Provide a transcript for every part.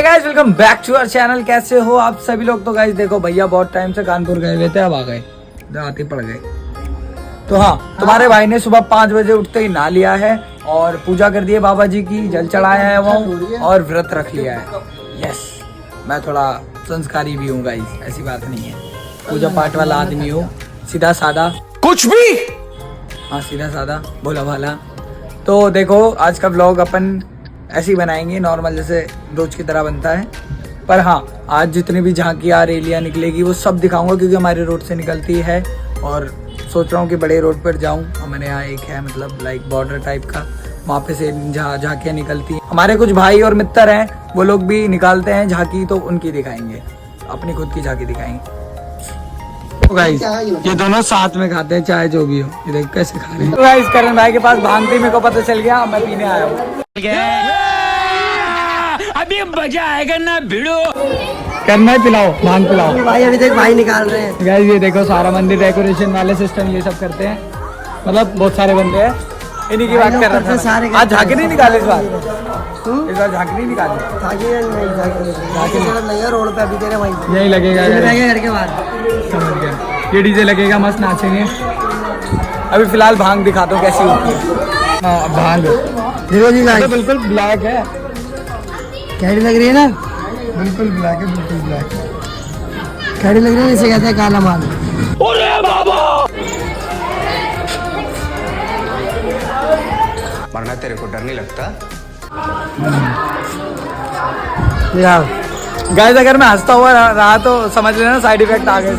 Guys welcome back to our channel. कैसे हो आप सभी लोग। तो गाइस देखो भैया बहुत टाइम से कानपुर गए हुए थे, अब आ गए, रात ही पड़ गए। तो हाँ, तुम्हारे भाई ने सुबह 5 बजे उठते ही नहा लिया है और पूजा कर दी है बाबा जी की, जल चढ़ाया है वो और व्रत रख लिया है। यस, मैं थोड़ा संस्कारी भी हूँ गाइस, ऐसी बात नहीं है। पूजा पाठ वाला आदमी हूँ, सीधा सादा कुछ भी, हाँ सीधा सादा भोला भाला। तो देखो आज का व्लॉग अपन ऐसे ही बनाएंगे, नॉर्मल जैसे रोज की तरह बनता है। पर हाँ, आज जितनी भी झांकियाँ रेलियाँ निकलेगी वो सब दिखाऊंगा, क्योंकि हमारे रोड से निकलती है और सोच रहा हूँ कि बड़े रोड पर जाऊँ। हमारे यहाँ एक है मतलब लाइक बॉर्डर टाइप का, वहाँ पे से झांकियाँ निकलती हैं। हमारे कुछ भाई और मित्र हैं, वो लोग भी निकालते हैं झांकी, तो उनकी दिखाएंगे, अपनी खुद की झांकी दिखाएंगे। तो गाइस ये दोनों साथ में खाते हैं चाहे जो भी हो। ये देखो कैसे खा रहे हैं। तो गाइस करण भाई के पास भांग थी, मेरे को पता चल गया, मैं पीने आया हूँ। अभी मजा आएगा ना भिड़ो। करना है, पिलाओ भांग पिलाओ भाई। अभी तक भाई निकाल रहे हैं गाइस। ये देखो सारा मंदिर डेकोरेशन वाले सिस्टम ये सब करते हैं, मतलब बहुत सारे बंदे हैं, इन्हीं की बात कर रहा था। आज झांकी नहीं निकाले इस बार झांकी नहीं निकाली, रोड पे अभी तेरे भाई यही लगेगा घर के बाद। समझ गया, ये डीजे लगेगा, मस्त नाचेंगे। अभी फिलहाल भांग दिखाता हूँ कैसी होती है। हाँ भांग देखो जी तो बिल्कुल ब्लैक है, कैडी लग रही है ना, बिल्कुल ब्लैक है, बिल्कुल ब्लैक। कैडी लग रही है, इसे कहते हैं काला माल। अरे बाबा मरना तेरे को डर नहीं लगता? गाइस अगर मैं हंसता हुआ रहा तो समझ लेना साइड इफेक्ट आ गए।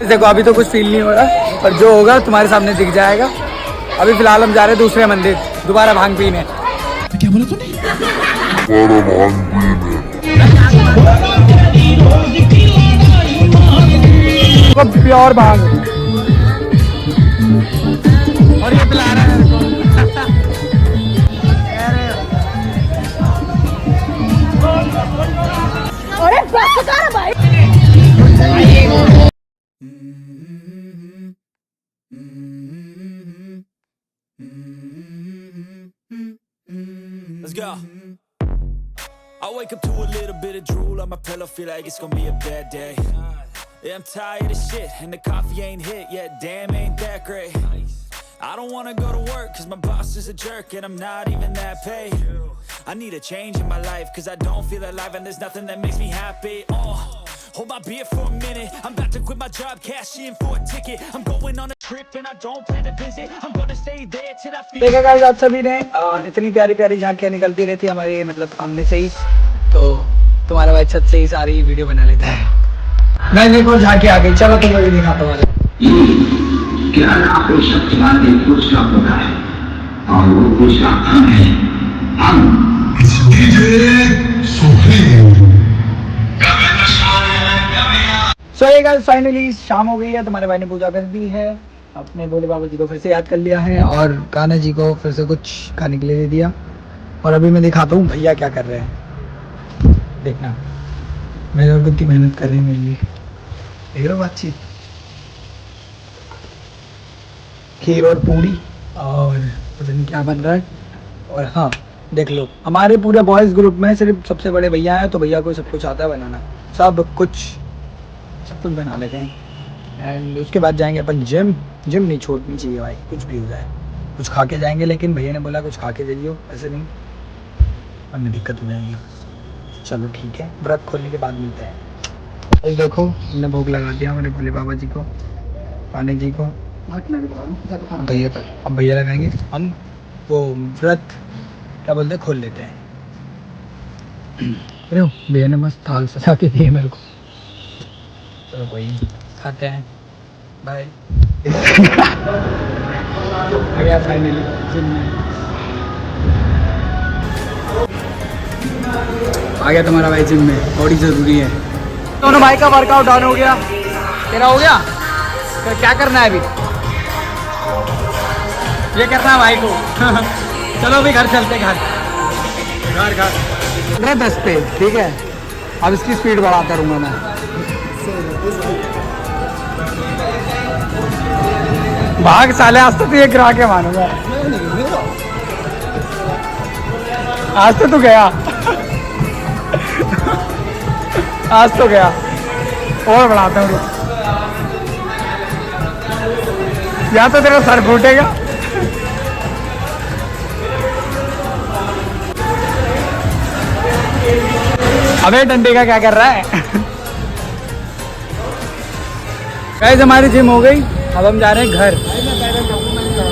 देखो अभी तो कुछ फील नहीं हो रहा, पर जो होगा तुम्हारे सामने दिख जाएगा। अभी फिलहाल हम जा रहे हैं दूसरे मंदिर दोबारा भांग पीने। क्या बोला तूने? प्योर भांग, और ये पिला रहा है मेरे को। अरे बस कर भाई। Let's go. I wake up to a little bit of drool on my pillow, feel like it's gonna be a bad day. Yeah, I'm tired of shit and the coffee ain't hit yet, damn ain't that great. I don't wanna go to work cause my boss is a jerk and I'm not even that paid. I need a change in my life cause I don't feel alive and there's nothing that makes me happy. Hold my beer for a minute, I'm about to quit my job, cash in for a ticket. I'm going on a trip and I don't plan to visit. I'm gonna stay there till I feel. देखा guys आप सभी ने इतनी प्यारी प्यारी झांकियाँ निकलती रहती है हमारे मतलब सामने से ही, तो तुम्हारा भाई छत से ही सारी वीडियो बना लेता है। मैं देखो झांकी आ गई, चलो तुम्हें भी दिखाता हूँ। क्या आपको शक्तिमान ने कुछ का पता है और वो कुछ का हम है, हम सो ये गाइस फाइनली शाम हो गई है, तुम्हारे भाई ने पूजा कर दी है, अपने भोले बाबा जी को फिर से याद कर लिया है और कान्हा जी को फिर से कुछ खाने के लिए दे दिया। और अभी मैं दिखाता हूँ भैया क्या कर रहे हैं, देखना मेरे और कितनी मेहनत कर रहे हैं मेरे लिए। देख रहे हो बातचीत, खीर और पूरी और पता नहीं क्या बन रहा है। और हाँ देख लो, हमारे पूरे बॉयज़ ग्रुप में सिर्फ सबसे बड़े भैया हैं, तो भैया को सब कुछ आता है बनाना, सब कुछ बना लेते हैं। एंड उसके बाद जाएंगे अपन जिम नहीं छोड़नी चाहिए भाई, कुछ भी हो जाए कुछ खा के जाएंगे, लेकिन भैया ने बोला कुछ खा के जाइयो, ऐसे नहीं हमें दिक्कत हो जाएगी। चलो ठीक है, व्रत खोलने के बाद मिलते हैं। तो देखो हमने भोग लगा दिया हमारे भोले बाबा जी को, पानी जी को, भैया का। अब भैया लगाएंगे, हम वो व्रत क्या बोलते हैं खोल लेते हैं। अरे भैया ने मस्त थाल सजा के दिए मेरे को। चलो कोई खाते हैं, बाय। आ गया फाइनली जिम में, आ गया तुम्हारा भाई जिम में, बॉडी जरूरी है। दोनों भाई का वर्कआउट डाउन हो गया, तेरा हो गया, तो क्या करना है अभी? ये करना है भाई को। चलो अभी घर चलते, घर 10 पे ठीक है। अब इसकी स्पीड बढ़ाता रहूँगा मैं। भाग साले, आज तो ये गिरा के मानूंगा। आज तो तू गया, आज तो गया। और बढ़ाता हूँ, या तो तेरा सर फूटेगा। अबे डंडे का क्या कर रहा है? गाइस हमारी जिम हो गई, अब हम जा रहे हैं घर।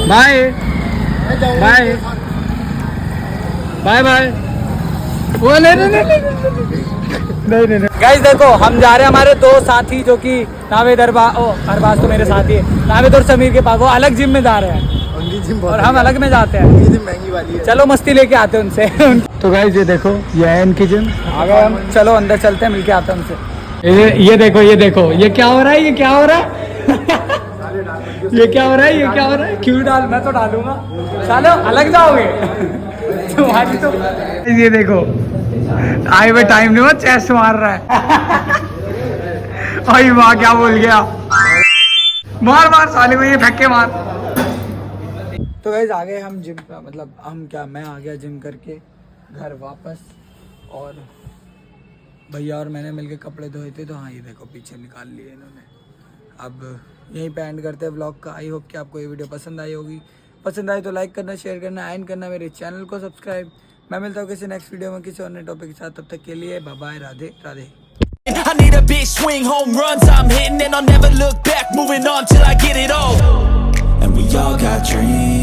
Bye bye bye bye. वो नहीं गाइस देखो, हम जा रहे हैं हमारे दो साथी जो कि नावेद अरबाज तो मेरे साथी है, नावेद और समीर के पास, वो अलग जिम में जा रहे हैं और हम अलग में जाते हैं। महंगी वाली है। चलो मस्ती लेके आते हैं उनसे। तो गाइस ये देखो, ये है इनकी जिम। आ गए हम, चलो अंदर चलते हैं, मिलके आते हैं उनसे। ये देखो, ये देखो, ये क्या हो रहा है, ये क्या हो रहा है? ये क्या हो रहा है, ये क्या हो रहा है? क्यों डाल, मैं तो डालूंगा। चलो अलग जाओगे तुम्हारी तो। ये देखो, आए हुए टाइम नहीं, वो चेस्ट मार रहा है। अरे वाह, क्या बोल गया? मार मार साले को, ये फेंके मार। तो गाइस आ गए हम जिम का, मतलब हम क्या, मैं आ गया जिम करके घर वापस, और भैया और मैंने मिलके कपड़े धोए थे, तो हाँ ये देखो पीछे निकाल लिए इन्होंने। अब यहीं पे एंड करते हैं व्लॉग का। आई होप कि आपको ये वीडियो पसंद आई होगी। पसंद आई तो लाइक करना, शेयर करना, एंड करना मेरे चैनल को सब्सक्राइब। मैं मिलता हूँ किसी नेक्स्ट वीडियो में किसी और नए टॉपिक के साथ। तब तक के लिए bye bye, Radhe Radhe. I need a big swing, home runs I'm hitting, and I'll never look back, moving on till I get it all. And we all got dreams.